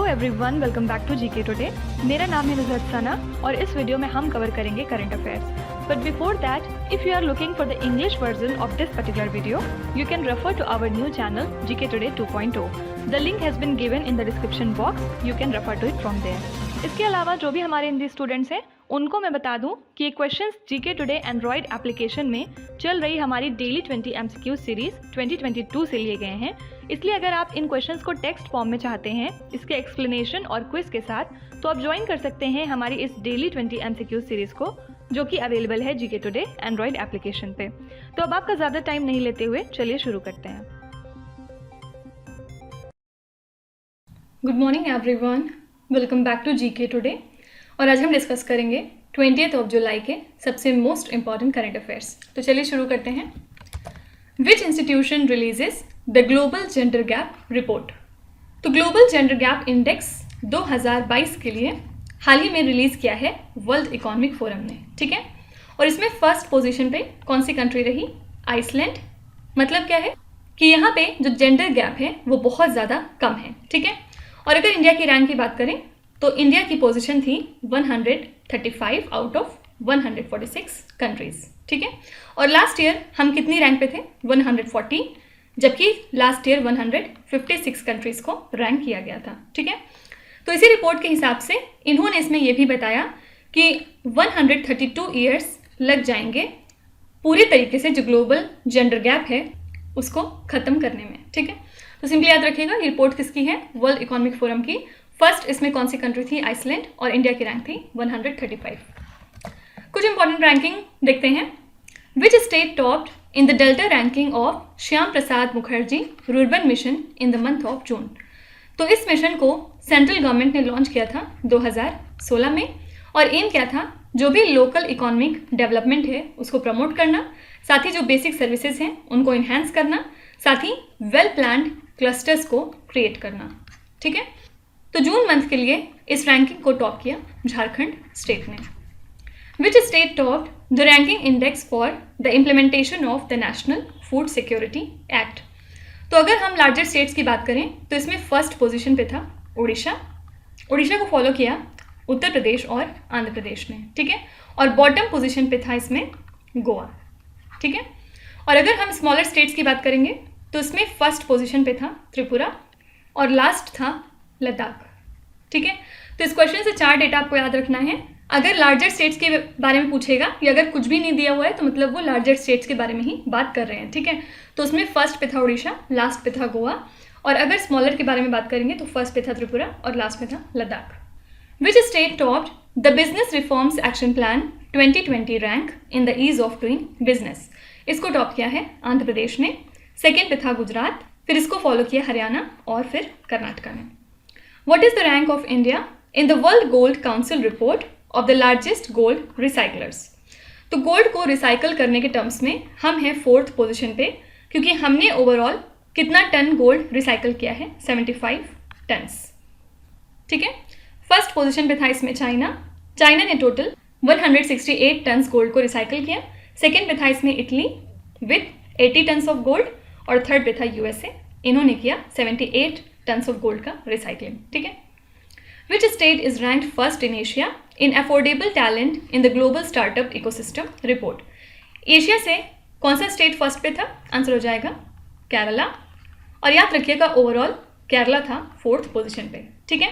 Everyone, welcome back to GK today. मेरा नाम है नुज़हत सना और इस वीडियो में हम कवर करेंगे current affairs. But before that, if you are looking for the English version of this particular video, you can refer to our new channel GK today 2.0। The link has been given in the description box, you can refer to it from there. इसके अलावा जो भी हमारे Hindi students हैं उनको मैं बता दूं कि ये questions GK today Android application में चल रही हमारी डेली 20 MCQ सीरीज 2022 से लिए गए हैं। इसलिए अगर आप इन क्वेश्चंस को टेक्स्ट फॉर्म में चाहते हैं इसके एक्सप्लेनेशन और क्विज के साथ, तो आप ज्वाइन कर सकते हैं हमारी इस डेली 20 MCQ सीरीज को, जो कि अवेलेबल है जीके टुडे एंड्रॉयड एप्लीकेशन पे। तो अब आपका ज़्यादा टाइम नहीं लेते हुए चलिए शुरू करते हैं। Good morning everyone, welcome back to GK today. और आज हम डिस्कस करेंगे 20 जुलाई के सबसे मोस्ट इंपॉर्टेंट करंट अफेयर्स। तो चलिए शुरू करते हैं। विच institution releases the global gender gap report? तो ग्लोबल जेंडर गैप इंडेक्स 2022 के लिए हाल ही में रिलीज़ किया है वर्ल्ड इकोनॉमिक फोरम ने, ठीक है। और इसमें फर्स्ट पोजीशन पे कौन सी कंट्री रही? आइसलैंड। मतलब क्या है कि यहाँ पे जो जेंडर गैप है वो बहुत ज़्यादा कम है, ठीक है। और अगर इंडिया की रैंक की बात करें तो इंडिया की पोजीशन थी 135 आउट ऑफ 146 कंट्रीज़, ठीक है। और लास्ट ईयर हम कितनी रैंक पे थे? 140, जबकि लास्ट ईयर 156 कंट्रीज़ को रैंक किया गया था, ठीक है। तो इसी रिपोर्ट के हिसाब से इन्होंने इसमें यह भी बताया कि 132 ईयर्स लग जाएंगे पूरी तरीके से जो ग्लोबल जेंडर गैप है उसको ख़त्म करने में, ठीक है। तो सिंपली याद रखिएगा ये रिपोर्ट किसकी है? वर्ल्ड इकोनॉमिक फोरम की। फर्स्ट इसमें कौन सी कंट्री थी? आइसलैंड। और इंडिया की रैंक थी 135। कुछ इंपॉर्टेंट रैंकिंग देखते हैं। विच state topped in the delta ranking of Shyam Prasad Mukherjee rurban mission in the month of June? तो इस मिशन को सेंट्रल गवर्नमेंट ने लॉन्च किया था 2016 में। और एम क्या था? जो भी लोकल इकोनॉमिक डेवलपमेंट है उसको प्रमोट करना, साथ ही जो बेसिक सर्विसेज हैं उनको इन्हेंस करना, साथ ही वेल प्लान्ड क्लस्टर्स को क्रिएट करना, ठीक है। तो जून मंथ के लिए इस रैंकिंग को टॉप किया झारखंड स्टेट ने। विच state topped the ranking index for the implementation of the national food security act? तो अगर हम लार्जर स्टेट्स की बात करें तो इसमें फर्स्ट पोजीशन पे था उड़ीसा। उड़ीसा को फॉलो किया उत्तर प्रदेश और आंध्र प्रदेश ने, ठीक है। और बॉटम पोजीशन पे था इसमें गोवा, ठीक है। और अगर हम स्मॉलर स्टेट्स की बात करेंगे तो इसमें फर्स्ट पोजीशन पे था त्रिपुरा और लास्ट था लद्दाख, ठीक है। तो इस क्वेश्चन से 4 डेटा आपको याद रखना है। अगर लार्जर स्टेट्स के बारे में पूछेगा या अगर कुछ भी नहीं दिया हुआ है तो मतलब वो लार्जर स्टेट्स के बारे में ही बात कर रहे हैं, ठीक है। तो उसमें फर्स्ट पे था उड़ीसा, लास्ट पे था गोवा। और अगर स्मॉलर के बारे में बात करेंगे तो फर्स्ट पे था त्रिपुरा और लास्ट पे था Ladakh. Which state topped the business reforms action plan 2020 rank in the ease of doing business? इसको टॉप किया है आंध्र प्रदेश ने। सेकेंड पे था गुजरात, फिर इसको फॉलो किया हरियाणा और फिर कर्नाटका ने। What is the rank of India in the World Gold Council report of the largest gold recyclers? तो गोल्ड को रिसाइकल करने के टर्म्स में हम हैं 4th पोजीशन पे, क्योंकि हमने ओवरऑल कितना टन गोल्ड रिसाइकल किया है? 75 टन्स, ठीक है। फर्स्ट पोजीशन पे था इसमें चाइना। चाइना ने टोटल 168 टन्स गोल्ड को रिसाइकल किया। सेकेंड पे था इसमें Italy with 80 tons of gold. और थर्ड पे था यूएसए, इन्होंने किया 78 टन्स ऑफ गोल्ड का रिसाइकलिंग, ठीक है। Which state is ranked first in Asia in affordable talent in the global startup ecosystem report? Asia से कौन सा स्टेट फर्स्ट पे था? आंसर हो जाएगा केरला। और याद रखिएगा ओवरऑल केरला था 4th पोजीशन पे, ठीक है।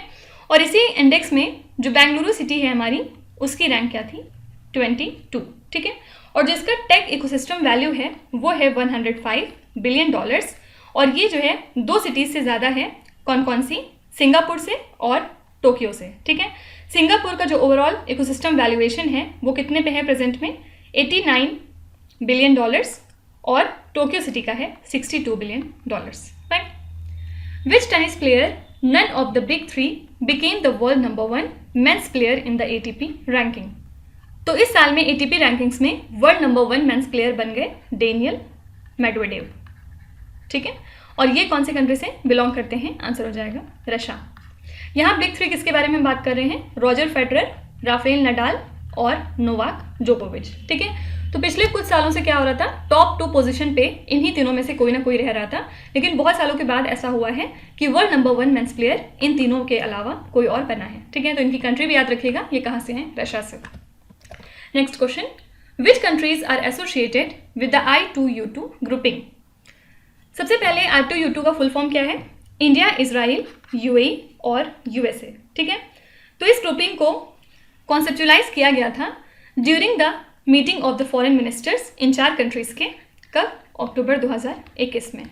और इसी इंडेक्स में जो बेंगलुरु सिटी है हमारी, उसकी रैंक क्या थी? 22, ठीक है। और जिसका टेक इकोसिस्टम वैल्यू है वो है $105 बिलियन। और ये जो है 2 सिटीज़ से ज़्यादा है। कौन कौन सी? सिंगापुर से और टोक्यो से, ठीक है। सिंगापुर का जो ओवरऑल इकोसिस्टम वैल्यूएशन है वो कितने पे है प्रेजेंट में? $89 बिलियन। और टोक्यो सिटी का है $62 billion, right. Which tennis player none of the big 3 became the world number 1 men's player in the ATP ranking? तो इस साल में ATP रैंकिंग्स में वर्ल्ड नंबर 1 मेंस प्लेयर बन गए डेनियल मेडवेडेव, ठीक है। और ये कौन से कंट्री से बिलोंग करते हैं? आंसर हो जाएगा रशिया। यहाँ बिग 3 किसके बारे में बात कर रहे हैं? रॉजर फेडरर, राफेल नडाल और नोवाक जोकोविच, ठीक है। तो पिछले कुछ सालों से क्या हो रहा था, टॉप 2 पोजीशन पे इन्हीं तीनों में से कोई ना कोई रह रहा था, लेकिन बहुत सालों के बाद ऐसा हुआ है कि वर्ल्ड नंबर 1 मेंस प्लेयर इन तीनों के अलावा कोई और बना है। ठीक है, तो इनकी कंट्री भी याद रखिएगा, ये कहाँ से हैं, रशिया से। Next question, which countries are associated with the I2U2 grouping. सबसे पहले I2U2 का फुल फॉर्म क्या है, इंडिया, इजराइल, UAE और USA। ठीक है, तो इस ग्रुपिंग को कॉन्सेप्चुलाइज किया गया था during the meeting of the foreign ministers in 4 countries के, कब, अक्टूबर 2021 में।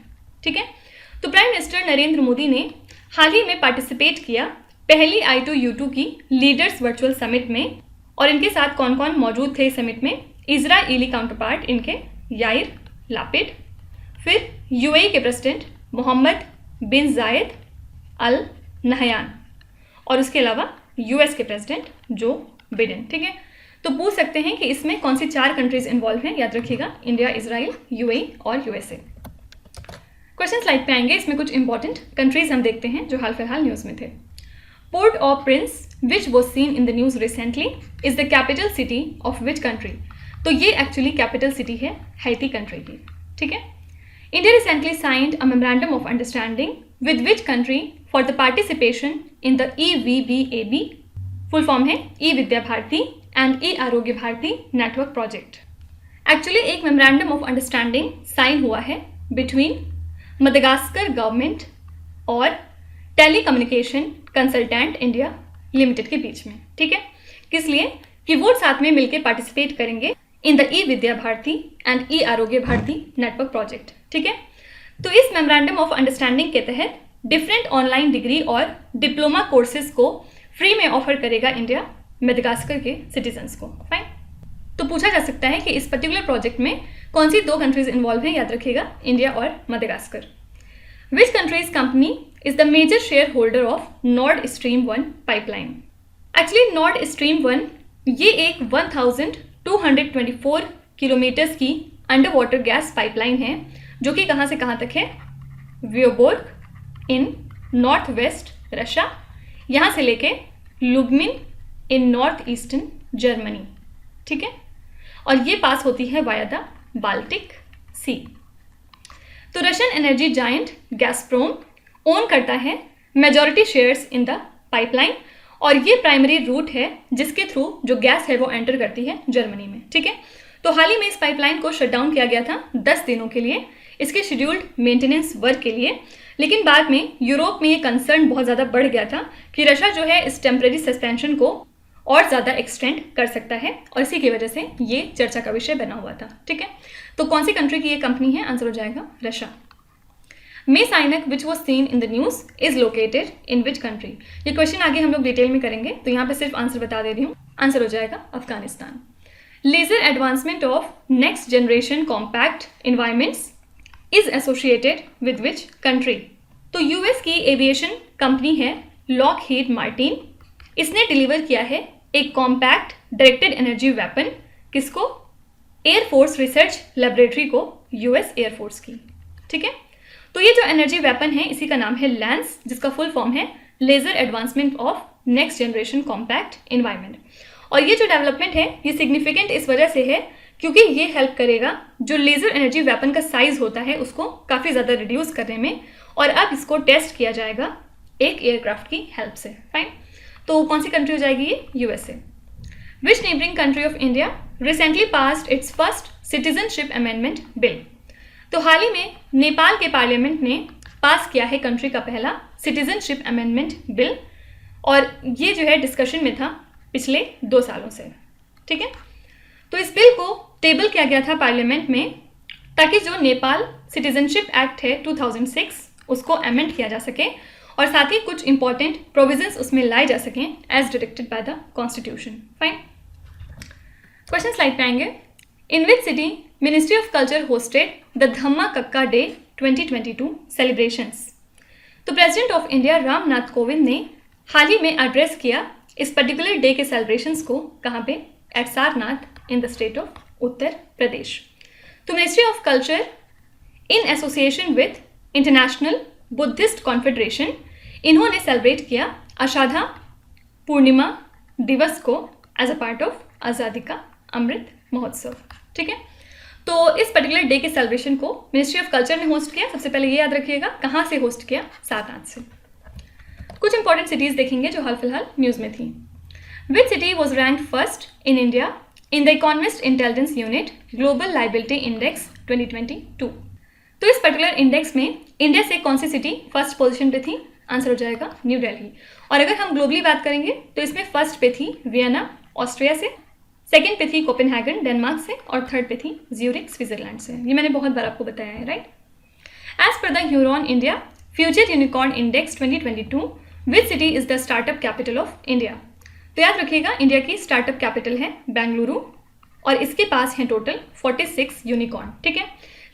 ठीक है, तो प्राइम मिनिस्टर नरेंद्र मोदी ने हाल ही में पार्टिसिपेट किया पहली I2U2 की लीडर्स वर्चुअल समिट में, और इनके साथ कौन कौन मौजूद थे इस समिट में, इजराइली काउंटर पार्ट इनके याइर लापिड, फिर UAE के प्रेसिडेंट मोहम्मद बिन जायद अल नहयान, और उसके अलावा US के प्रेसिडेंट जो बिडेन। ठीक है, तो पूछ सकते हैं कि इसमें कौन सी 4 कंट्रीज इन्वॉल्व हैं, याद रखिएगा, इंडिया, इजराइल, UAE और USA। क्वेश्चन स्लाइड पे आएंगे, इसमें कुछ इंपॉर्टेंट कंट्रीज हम देखते हैं जो हाल फिलहाल न्यूज़ में थे। Port of Prince which was seen in the news recently is the capital city of which country. तो ये एक्चुअली कैपिटल सिटी है हैती कंट्री की। ठीक है, India recently signed a memorandum of understanding with which country for the participation in the EVBAB, full form है ई Vidya Bharati and E Arogya Bharati network project. Actually एक memorandum of understanding sign हुआ है between Madagascar government और telecommunication consultant India limited के बीच में। ठीक है, किस लिए, कि वो साथ में मिलकर पार्टिसिपेट करेंगे in the E Vidya Bharati and E Arogya Bharati network project. ठीक है, तो इस मेमोरेंडम ऑफ अंडरस्टैंडिंग के तहत डिफरेंट ऑनलाइन डिग्री और डिप्लोमा कोर्सेज को फ्री में ऑफर करेगा इंडिया मेडागास्कर के सिटीजन्स को। फाइन, तो पूछा जा सकता है कि इस पर्टिकुलर प्रोजेक्ट में कौन सी 2 कंट्रीज इन्वॉल्व हैं, याद रखिएगा, इंडिया और Madagascar. Which countries company is the major share holder of Nord Stream 1 pipeline. Actually Nord Stream 1 ये एक 1224 किलोमीटर्स की अंडर वाटर गैस पाइपलाइन है, जो कि कहाँ से कहाँ तक है, व्योबोर्ग इन नॉर्थ वेस्ट रशिया, यहाँ से लेके लुब्मिन इन नॉर्थ ईस्टर्न जर्मनी। ठीक है, और ये पास होती है वाया द बाल्टिक सी। तो रशियन एनर्जी जायंट गैसप्रोम ओन करता है majority shares in the pipeline, और ये प्राइमरी रूट है जिसके थ्रू जो गैस है वो एंटर करती है जर्मनी में। ठीक है, तो हाल ही में इस पाइपलाइन को शट डाउन किया गया था 10 दिनों के लिए इसके शेड्यूल्ड मेंटेनेंस वर्क के लिए, लेकिन बाद में यूरोप में ये कंसर्न बहुत ज़्यादा बढ़ गया था कि रशिया जो है इस टेम्परेरी सस्पेंशन को और ज़्यादा एक्सटेंड कर सकता है, और इसी की वजह से ये चर्चा का विषय बना हुआ था। ठीक है, तो कौन सी कंट्री की ये कंपनी है, आंसर हो जाएगा Russia. Mes Aynak which was seen in the news is located in which country. ये क्वेश्चन आगे हम लोग डिटेल में करेंगे, तो यहाँ पे सिर्फ आंसर बता दे रही हूँ, आंसर हो जाएगा Afghanistan. Laser advancement of next generation compact environments is associated with which country. तो US की एविएशन कंपनी है लॉकहीड मार्टिन, इसने डिलीवर किया है एक कॉम्पैक्ट डायरेक्टेड एनर्जी वेपन, किसको, एयरफोर्स रिसर्च लेबोरेटरी को, US एयरफोर्स की। ठीक है, तो ये जो एनर्जी वेपन है इसी का नाम है लैंस, जिसका फुल फॉर्म है laser advancement of next generation compact environment. और ये जो डेवलपमेंट है ये सिग्निफिकेंट इस वजह से है क्योंकि ये हेल्प करेगा जो लेजर एनर्जी वेपन का साइज होता है उसको काफ़ी ज़्यादा रिड्यूस करने में, और अब इसको टेस्ट किया जाएगा एक एयरक्राफ्ट की हेल्प से। फाइन, तो कौन सी कंट्री हो जाएगी ये, USA। Which neighbouring country of India recently passed it's first citizenship amendment bill. तो हाल ही में नेपाल के पार्लियामेंट ने पास किया है कंट्री का पहला सिटीजनशिप अमेंडमेंट बिल, और ये जो है डिस्कशन में था पिछले 2 सालों से। ठीक है, तो इस बिल को टेबल किया गया था पार्लियामेंट में ताकि जो नेपाल सिटीजनशिप एक्ट है 2006 उसको अमेंड किया जा सके, और साथ ही कुछ इंपॉर्टेंट प्रोविजंस उसमें लाए जा सकें as directed by the constitution. Fine, question slide पे आएंगे। In which city ministry of culture hosted the Dhamma Chakka day 2022 celebrations. तो president of India Ramnath Kovind ने हाल ही में एड्रेस किया इस पर्टिकुलर डे के सेलिब्रेशंस को, कहाँ पे, at Sarnath in the state of Uttar Pradesh. तो ministry of culture in association with international Buddhist confederation इन्होंने सेलिब्रेट किया आषाढ़ा पूर्णिमा दिवस को एज अ पार्ट ऑफ आज़ादी का अमृत महोत्सव। ठीक है। तो इस पर्टिकुलर डे के सेलिब्रेशन को मिनिस्ट्री ऑफ कल्चर ने होस्ट किया। सबसे पहले ये याद रखिएगा कहाँ से होस्ट किया, 7/8 से। कुछ इंपॉर्टेंट सिटीज देखेंगे जो हाल फिलहाल न्यूज में थी। Which city was ranked first in India in the economist intelligence unit global liability index 2022? तो इस पर्टिकुलर इंडेक्स में इंडिया से कौन सी सिटी फर्स्ट पोजीशन पे थी? आंसर हो जाएगा न्यू दिल्ली। और अगर हम ग्लोबली बात करेंगे तो इसमें फर्स्ट पे थी वियना ऑस्ट्रिया से, सेकंड पे थी कोपेनहेगन डेनमार्क से, और थर्ड पे थी ज्यूरिक स्विट्जरलैंड से। ये मैंने बहुत बार आपको बताया है, right. As per the Hurun India future unicorn index 2022, which city is the startup capital of India? तो याद रखिएगा इंडिया की स्टार्टअप कैपिटल है बेंगलुरु, और इसके पास है टोटल 46 यूनिकॉर्न, ठीक है।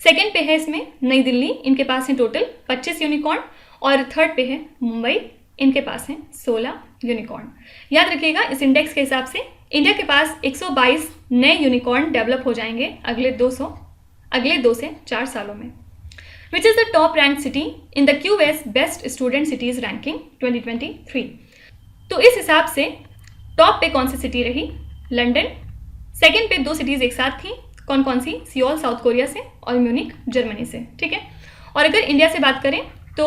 सेकेंड पे है इसमें नई दिल्ली, इनके पास है टोटल 25 यूनिकॉर्न, और थर्ड पे है मुंबई, इनके पास है 16 यूनिकॉर्न। याद रखिएगा इस इंडेक्स के हिसाब से इंडिया के पास 122 नए यूनिकॉर्न डेवलप हो जाएंगे अगले 2 से 4 सालों में। विच is the top rank city in the QS best student cities ranking 2023? तो इस हिसाब से टॉप पे कौन सी सिटी रही? लंदन। सेकेंड पे 2 सिटीज एक साथ थी, कौन कौन सी? सियोल साउथ कोरिया से और म्यूनिक जर्मनी से, ठीक है। और अगर इंडिया से बात करें तो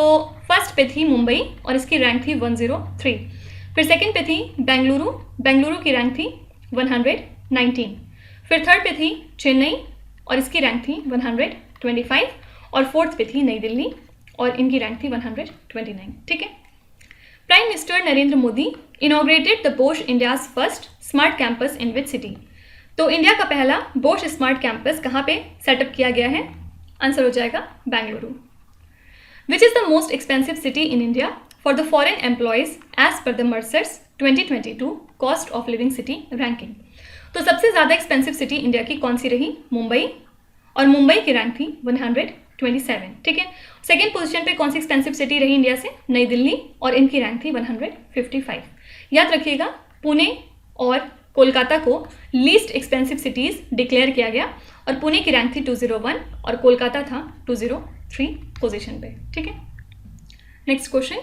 फर्स्ट पे थी मुंबई और इसकी रैंक थी 103। फिर सेकंड पे थी बेंगलुरु की रैंक थी 119। फिर थर्ड पे थी चेन्नई और इसकी रैंक थी 125, और फोर्थ पे थी नई दिल्ली और इनकी रैंक थी 129, ठीक है। Prime minister Narendra Modi inaugurated the Bose India's first smart campus in which city? तो इंडिया का पहला बोश स्मार्ट कैंपस कहाँ पे सेटअप किया गया है? आंसर हो जाएगा Bengaluru. Which is the most expensive city in India for the foreign employees as per the Mercer's 2022 cost of living city ranking? तो सबसे ज़्यादा एक्सपेंसिव सिटी इंडिया की कौन सी रही? मुंबई, और मुंबई की रैंक थी 127, ठीक है। सेकेंड पोजीशन पे कौन सी एक्सपेंसिव सिटी रही इंडिया से? नई दिल्ली, और इनकी रैंक थी 155। याद रखिएगा पुणे और कोलकाता को लीस्ट एक्सपेंसिव सिटीज़ डिक्लेयर किया गया, और पुणे की रैंक थी 201 और कोलकाता था 203 पोजीशन पे, ठीक है। Next question,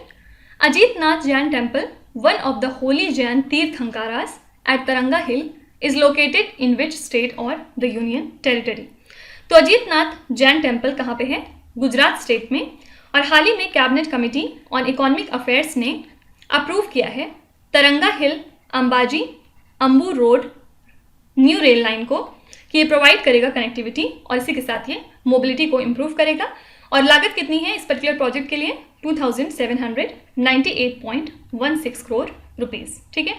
Ajitnath Jain temple, one of the holy Jain tirthankaras at Taranga hill, is located in which state और द यूनियन टेरिटरी? तो अजीतनाथ जैन टेम्पल कहाँ पे है? गुजरात स्टेट में। और हाल ही में cabinet committee on economic affairs ने अप्रूव किया है Taranga hill Ambaji Abu road new rail line को, कि ये प्रोवाइड करेगा कनेक्टिविटी और इसी के साथ ये मोबिलिटी को इम्प्रूव करेगा। और लागत कितनी है इस पर्टिकुलर प्रोजेक्ट के लिए? 2798.16 करोड़ रुपीस, ठीक है।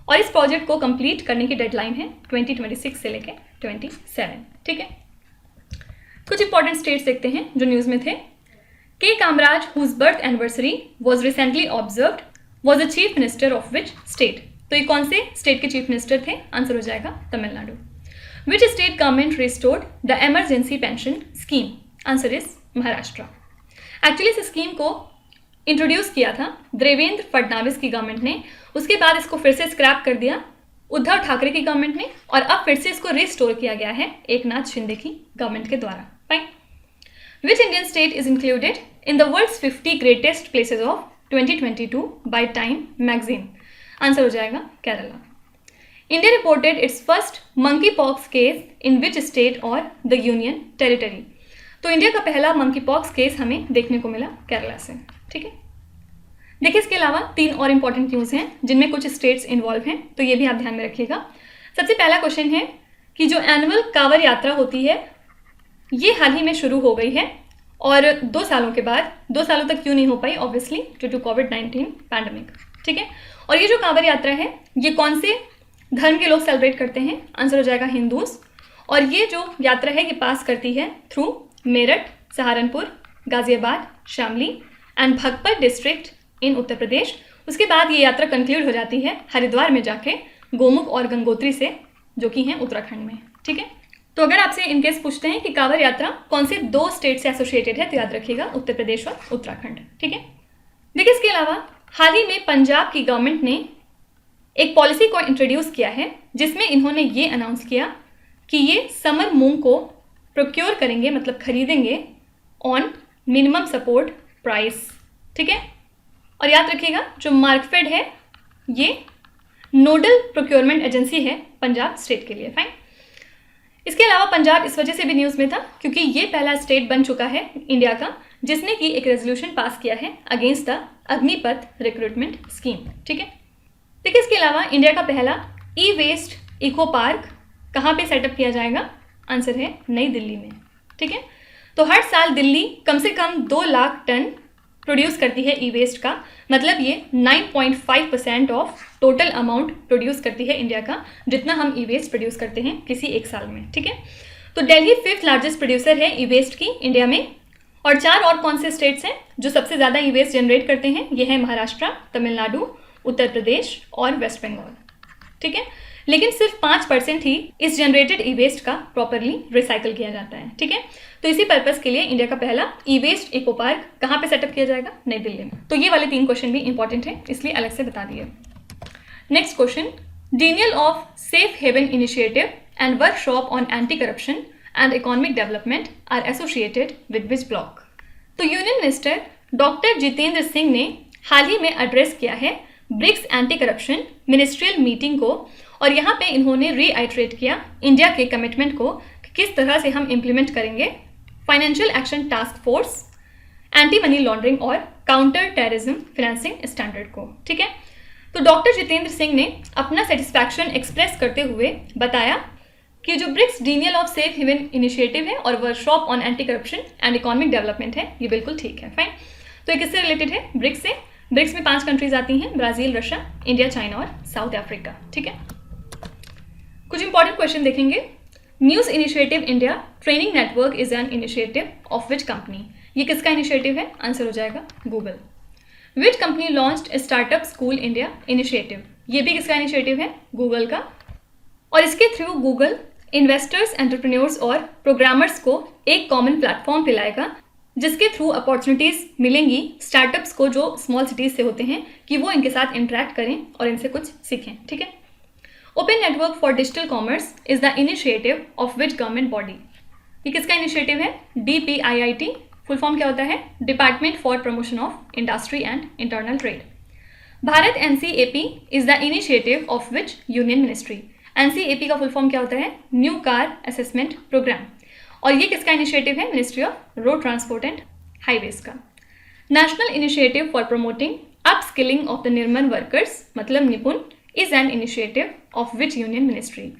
और इस प्रोजेक्ट को कंप्लीट करने की डेडलाइन है 2026 से लेकर 27, ठीक है। कुछ इंपॉर्टेंट स्टेट्स देखते हैं जो न्यूज़ में थे। K Kamaraj whose birth anniversary was recently observed was the chief minister of which state? तो ये कौन से स्टेट के चीफ मिनिस्टर थे? आंसर हो जाएगा Tamil Nadu. Which state government restored the emergency pension scheme? Answer is Maharashtra. Actually इस स्कीम को इंट्रोड्यूस किया था देवेंद्र फडणवीस की गवर्नमेंट ने, उसके बाद इसको फिर से स्क्रैप कर दिया उद्धव ठाकरे की गवर्नमेंट ने, और अब फिर से इसको रिस्टोर किया गया है एकनाथ शिंदे की गवर्नमेंट के द्वारा। Fine. Which Indian state is included in the world's 50 greatest places of 2022 by Time magazine? Answer हो जाएगा Kerala. India reported its first monkey pox case in which state और द यूनियन टेरिटरी? तो इंडिया का पहला monkey pox case हमें देखने को मिला केरला से, ठीक है। देखिए इसके अलावा 3 और इंपॉर्टेंट न्यूज़ हैं जिनमें कुछ स्टेट्स इन्वॉल्व हैं, तो ये भी आप ध्यान में रखिएगा। सबसे पहला क्वेश्चन है कि जो एनुअल कांवड़ यात्रा होती है ये हाल ही में शुरू हो गई है, और 2 सालों के बाद, 2 सालों तक क्यों नहीं हो पाई? ऑब्वियसली ड्यू टू कोविड-19 पैंडेमिक, ठीक है। और ये जो कांवड़ यात्रा है ये कौन से धर्म के लोग सेलिब्रेट करते हैं? आंसर हो जाएगा हिंदूज। और ये जो यात्रा है ये पास करती है through Meerut, Saharanpur, Ghaziabad, Shamli and Baghpat district in Uttar Pradesh. उसके बाद ये यात्रा कंक्लूड हो जाती है हरिद्वार में जाके गोमुख और गंगोत्री से, जो कि हैं उत्तराखंड में, ठीक है। तो अगर आपसे इनकेस पूछते हैं कि कांवड़ यात्रा कौन से 2 स्टेट से एसोसिएटेड है, तो याद रखिएगा उत्तर प्रदेश और उत्तराखंड, ठीक है। देखिए इसके अलावा हाल ही में पंजाब की गवर्नमेंट ने एक पॉलिसी को इंट्रोड्यूस किया है जिसमें इन्होंने ये अनाउंस किया कि ये समर मूंग को प्रोक्योर करेंगे, मतलब खरीदेंगे ऑन मिनिमम सपोर्ट प्राइस, ठीक है। और याद रखिएगा जो मार्कफेड है ये नोडल प्रोक्योरमेंट एजेंसी है पंजाब स्टेट के लिए। फाइन। इसके अलावा पंजाब इस वजह से भी न्यूज़ में था क्योंकि ये पहला स्टेट बन चुका है इंडिया का जिसने कि एक रेजोल्यूशन पास किया है against the Agnipath recruitment scheme. ठीक है, देखिए इसके अलावा इंडिया का पहला ई वेस्ट इको पार्क कहाँ पे सेटअप किया जाएगा? आंसर है नई दिल्ली में। ठीक है, तो हर साल दिल्ली कम से कम 2 लाख टन प्रोड्यूस करती है ई वेस्ट का, मतलब ये 9.5% ऑफ टोटल अमाउंट प्रोड्यूस करती है इंडिया का, जितना हम ई वेस्ट प्रोड्यूस करते हैं किसी एक साल में। ठीक है, तो दिल्ली 5th लार्जेस्ट प्रोड्यूसर है ई वेस्ट की इंडिया में। और 4 और कौन से स्टेट्स हैं जो सबसे ज़्यादा ई वेस्ट जनरेट करते हैं? ये है महाराष्ट्र, तमिलनाडु, उत्तर प्रदेश और वेस्ट बंगाल। ठीक है, लेकिन सिर्फ 5% ही इस जनरेटेड ई वेस्ट का प्रॉपरली रिसाइकल किया जाता है। ठीक है, तो इसी पर्पस के लिए इंडिया का पहला ई वेस्ट इको पार्क कहाँ पे सेटअप किया जाएगा? नई दिल्ली में। तो ये वाले 3 क्वेश्चन भी इंपॉर्टेंट है, इसलिए अलग से बता दिए। Next question, denial of safe haven initiative and workshop on anti corruption and economic development are associated with which bloc? तो union minister doctor Jitendra Singh ने हाल ही में एड्रेस किया है BRICS anti corruption ministerial meeting को, और यहाँ पे इन्होंने रीआइट्रेट किया इंडिया के कमिटमेंट को कि किस तरह से हम इम्प्लीमेंट करेंगे financial action task force, anti money laundering और काउंटर टेररिज्म फाइनेंसिंग स्टैंडर्ड को। ठीक है, तो डॉक्टर जितेंद्र सिंह ने अपना सेटिस्फैक्शन एक्सप्रेस करते हुए बताया कि जो BRICS denial of safe haven initiative है और workshop on anti corruption and economic development है, ये बिल्कुल ठीक है, फाइन। तो ये किससे रिलेटेड है? ब्रिक्स से। ब्रिक्स में 5 कंट्रीज आती हैं, ब्राज़ील, रशिया, इंडिया, चाइना और साउथ अफ्रीका। ठीक है, कुछ इंपॉर्टेंट क्वेश्चन देखेंगे। News initiative India training network is an initiative of which company? ये किसका इनिशिएटिव है? आंसर हो जाएगा Google. Which company launched startup school India initiative? ये भी किसका इनिशिएटिव है? गूगल का। और इसके थ्रू गूगल इन्वेस्टर्स, एंटरप्रेन्योर्स और प्रोग्रामर्स को एक कॉमन प्लेटफॉर्म पे लाएगा जिसके थ्रू अपॉर्चुनिटीज़ मिलेंगी स्टार्टअप्स को जो स्मॉल सिटीज़ से होते हैं कि वो इनके साथ इंटरेक्ट करें और इनसे कुछ सीखें। ठीक है, open network for digital commerce is the initiative of which government body? ये किसका इनिशिएटिव है? DPIIT। फुल फॉर्म क्या होता है? Department for promotion of industry and internal trade. Bharat NCAP is the initiative of which union ministry? NCAP का full form क्या होता है? New car assessment programme. और ये किसका इनिशिएटिव है? Ministry of road transport and highways का। National initiative for promoting upskilling of the Nirman workers, मतलब Nipun, is an initiative of which union ministry?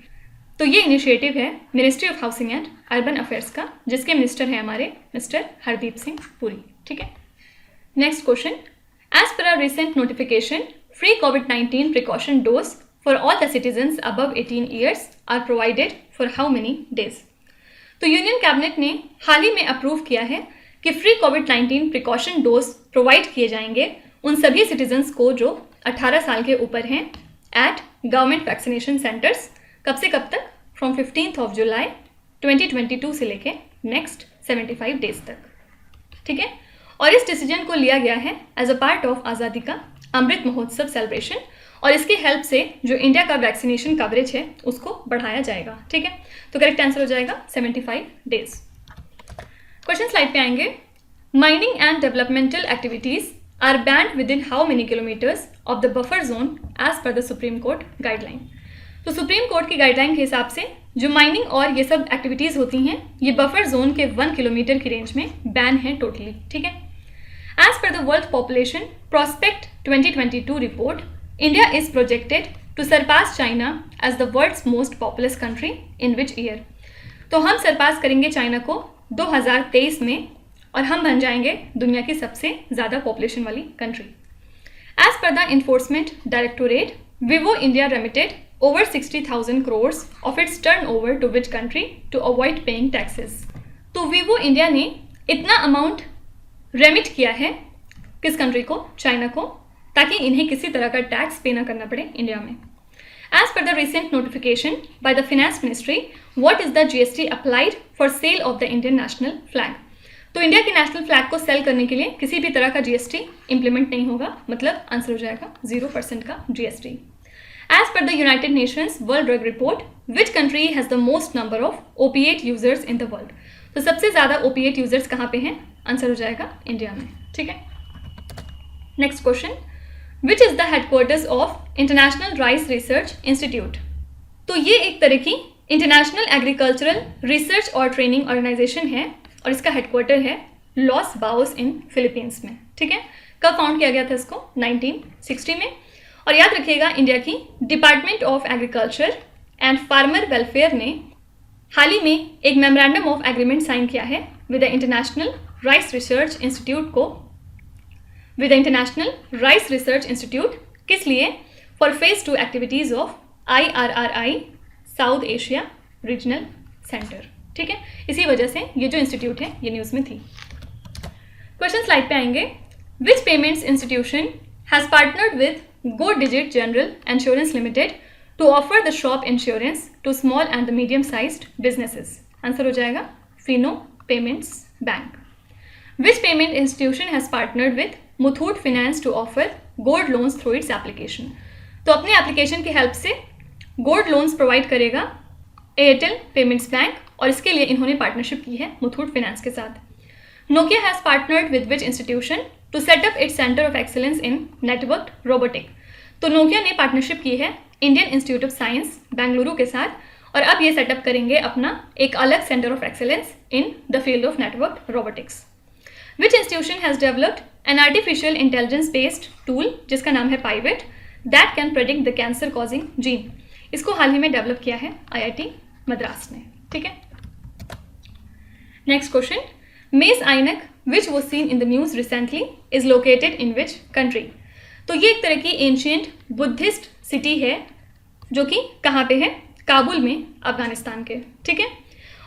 तो ये इनिशिएटिव है ministry of housing and urban affairs का, जिसके मिनिस्टर हैं हमारे मिस्टर हरदीप सिंह पुरी। ठीक है, next question, as per a recent notification free COVID-19 precaution dose for all the citizens above 18 years are provided for how many days? तो union cabinet ने हाल ही में अप्रूव किया है कि free COVID-19 precaution dose provide किए जाएंगे उन सभी सिटीजन्स को जो 18 साल के ऊपर हैं एट गवर्नमेंट वैक्सीनेशन सेंटर्स। कब से कब तक? फ्रॉम 15 जुलाई 2022 से लेके नेक्स्ट 75 डेज तक। ठीक है, और इस डिसीजन को लिया गया है एज अ पार्ट ऑफ आज़ादी का अमृत महोत्सव सेलिब्रेशन, और इसके हेल्प से जो इंडिया का वैक्सीनेशन कवरेज है उसको बढ़ाया जाएगा। ठीक है, तो करेक्ट आंसर हो जाएगा 75 डेज। क्वेश्चन स्लाइड पे आएंगे। Mining and developmental activities are banned within how many kilometres of the buffer zone as per the supreme court guideline? तो सुप्रीम कोर्ट की गाइडलाइन के हिसाब से जो माइनिंग और ये सब एक्टिविटीज़ होती हैं ये बफर जोन के 1 किलोमीटर की रेंज में बैन है टोटली। ठीक है, as per the world population prospect 2022 report, India is projected to surpass China as the world's most populous country in which year? तो हम सरपास करेंगे चाइना को 2023 में और हम बन जाएंगे दुनिया की सबसे ज़्यादा पॉपुलेशन वाली कंट्री। As per the enforcement directorate, Vivo India remitted over 60,000 crores of its turnover to which country to avoid paying taxes? तो विवो इंडिया ने इतना अमाउंट रेमिट किया है किस कंट्री को? चाइना को, ताकि इन्हें किसी तरह का टैक्स पे ना करना पड़े इंडिया में। As per the recent notification by the finance ministry, what is the GST applied for sale of the Indian national flag? तो इंडिया के नेशनल फ्लैग को सेल करने के लिए किसी भी तरह का GST इंप्लीमेंट नहीं होगा, मतलब आंसर हो जाएगा 0% का GST। As per the United Nations World Drug Report, which country has the most number of opiate users in the world? तो सबसे ज़्यादा opiate users कहाँ पे हैं? आंसर हो जाएगा इंडिया में। ठीक है, next question, which is the headquarters of international rice research institute? तो ये एक तरह की इंटरनेशनल एग्रीकल्चरल रिसर्च और ट्रेनिंग ऑर्गेनाइजेशन है और इसका हेडक्वार्टर है लॉस बाओस इन फिलीपींस में, ठीक है। कब फाउंड किया गया था इसको? 1960 में। और याद रखिएगा, इंडिया की department of agriculture and farmer welfare ने हाल ही में एक मेमोरेंडम ऑफ एग्रीमेंट साइन किया है with the international rice research institute किस लिए? For phase 2 activities of IRRI south Asia regional centre, ठीक है। इसी वजह से ये जो इंस्टीट्यूट है ये न्यूज़ में थी। क्वेश्चन स्लाइड पे आएंगे। Which payments institution has partnered with Go Digit general insurance limited to offer the shop insurance to small and the medium sized businesses? Answer हो जाएगा Fino Payments Bank. Which payment institution has partnered with Muthoot finance to offer gold loans through its application? तो अपने application की help से gold loans provide करेगा Airtel Payments Bank और इसके लिए इन्होंने पार्टनरशिप की है मुथूट फाइनेंस के साथ। Nokia has partnered with which institution to set up its centre of excellence in network robotic? तो नोकिया ने पार्टनरशिप की है Indian institute of science Bengaluru के साथ और अब ये सेटअप करेंगे अपना एक अलग centre of excellence in the field of network robotics. Which institution has developed an artificial intelligence based tool जिसका नाम है Pivot that can predict the cancer causing gene? इसको हाल ही में डेवलप किया है IIT मद्रास ने, ठीक है। Next question, Mes Aynak which was seen in the news recently is located in which country? तो ये एक तरह की एंशियंट बुद्धिस्ट सिटी है जो कि कहाँ पे है? काबुल में, अफगानिस्तान के, ठीक है।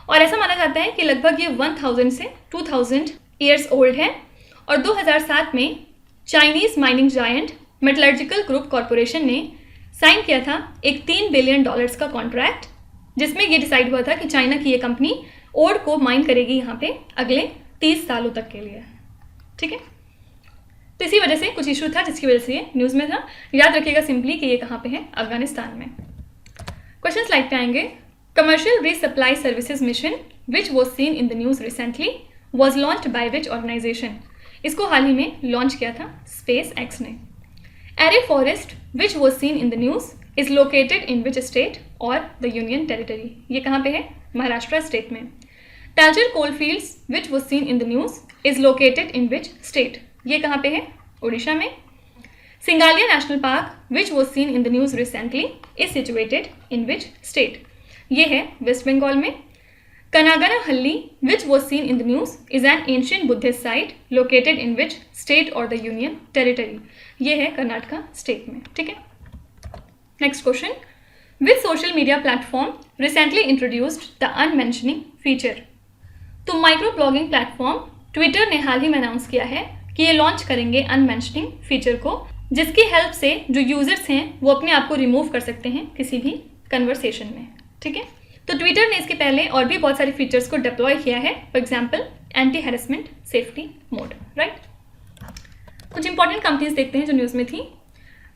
और ऐसा माना जाता है कि लगभग ये 1000 से 2000 ईयर्स ओल्ड है और 2007 में Chinese mining giant metallurgical group corporation ने साइन किया था एक $3 बिलियन का कॉन्ट्रैक्ट जिसमें ये डिसाइड हुआ था कि चाइना की ये कंपनी ओर को माइन करेगी यहाँ पे अगले 30 सालों तक के लिए, ठीक है। तो इसी वजह से कुछ इशू था जिसकी वजह से ये न्यूज़ में था। याद रखिएगा सिंपली कि ये कहाँ पे है? अफगानिस्तान में। क्वेश्चन स्लाइड पे आएंगे। Commercial resupply services mission which was seen in the news recently was launched by which organisation? इसको हाल ही में लॉन्च किया था स्पेस एक्स ने। Aarey forest which was seen in the news is located in which state और the union territory? ये कहाँ पे है? महाराष्ट्र स्टेट में। Talcher coalfields which was seen in the news is located in which state? ये कहाँ पे है? उड़ीसा में। Singalila national park which was seen in the news recently is situated in which state? ये है वेस्ट बंगाल में। Kanaganahalli which was seen in the news is an ancient Buddhist site located in which state और the union territory? ये है Karnataka state में, ठीक है। Next question, which social media platform recently introduced the unmentioning feature? तो microblogging platform Twitter ने हाल ही में अनाउंस किया है कि ये लॉन्च करेंगे अनमेंशनिंग फीचर को जिसकी हेल्प से जो यूजर्स हैं वो अपने आप को रिमूव कर सकते हैं किसी भी कन्वर्सेशन में, ठीक है। तो ट्विटर ने इसके पहले और भी बहुत सारे फीचर्स को डिप्लॉय किया है, for example anti harassment safety mode, right. कुछ इंपॉर्टेंट कंपनीज देखते हैं जो न्यूज़ में थी।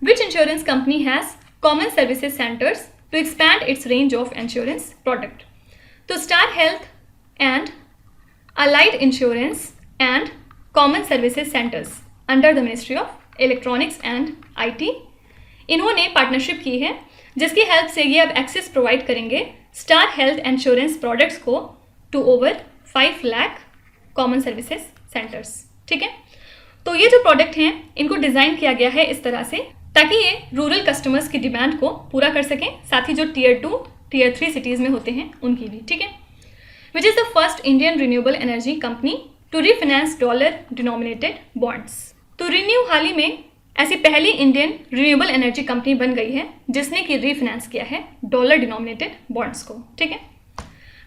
Which insurance company has common services centres to expand its range of insurance product? तो Star Health and Allied Insurance and common services centres under the ministry of electronics and IT इन्होंने partnership की है जिसकी help से ये अब access provide करेंगे Star Health insurance products को to over 5 lakh common services centres, ठीक है। तो ये जो प्रोडक्ट हैं इनको डिज़ाइन किया गया है इस तरह से ताकि ये रूरल कस्टमर्स की डिमांड को पूरा कर सकें, साथ ही जो Tier 2, Tier 3 सिटीज़ में होते हैं उनकी भी, ठीक है। Which is the first Indian renewable energy company to refinance dollar denominated bonds? तो रिन्यू हाल ही में ऐसी पहली इंडियन रिन्यूएबल एनर्जी कंपनी बन गई है जिसने कि रीफाइनेंस किया है डॉलर डिनोमिनेटेड बॉन्ड्स को, ठीक है।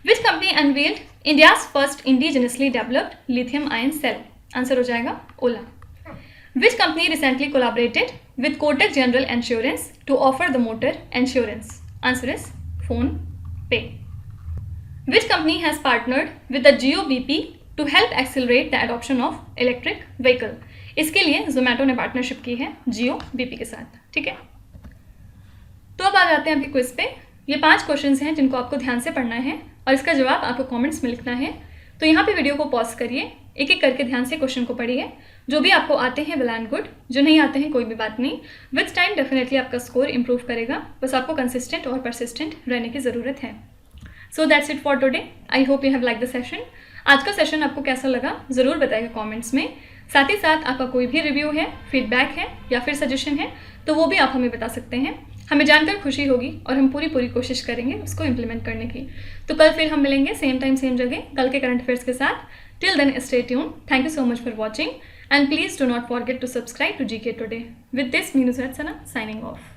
Which company unveiled India's first indigenously developed lithium ion cell? Answer हो जाएगा Ola. Which company recently collaborated with Kotak general insurance to offer the motor insurance? Answer is PhonePe. Which company has partnered with the Jio BP to help accelerate the adoption of electric vehicle? इसके लिए जोमेटो ने partnership की है जियो BP के साथ, ठीक है। तो अब आ जाते हैं अभी क्विज पे। ये 5 क्वेश्चंस हैं जिनको आपको ध्यान से पढ़ना है और इसका जवाब आपको कमेंट्स में लिखना है। तो यहाँ पे वीडियो को पॉज करिए, एक एक करके ध्यान से क्वेश्चन को पढ़िए। जो भी आपको आते हैं वेल एंड गुड, जो नहीं आते हैं कोई भी बात नहीं। विथ टाइम डेफिनेटली आपका स्कोर इंप्रूव करेगा, बस आपको कंसिस्टेंट और परसिस्टेंट रहने की ज़रूरत है। So that's it for today. I hope you have like the session. आज का सेशन आपको कैसा लगा ज़रूर बताइएगा कमेंट्स में। साथ ही साथ आपका कोई भी रिव्यू है, फीडबैक है या फिर सजेशन है तो वो भी आप हमें बता सकते हैं। हमें जानकर खुशी होगी और हम पूरी कोशिश करेंगे उसको इम्प्लीमेंट करने की। तो कल फिर हम मिलेंगे सेम टाइम सेम जगह कल के करंट अफेयर्स के साथ। Till then stay tuned. Thank you so much for watching and please do not forget to subscribe to GK Today. With this, Meenu Sena signing off.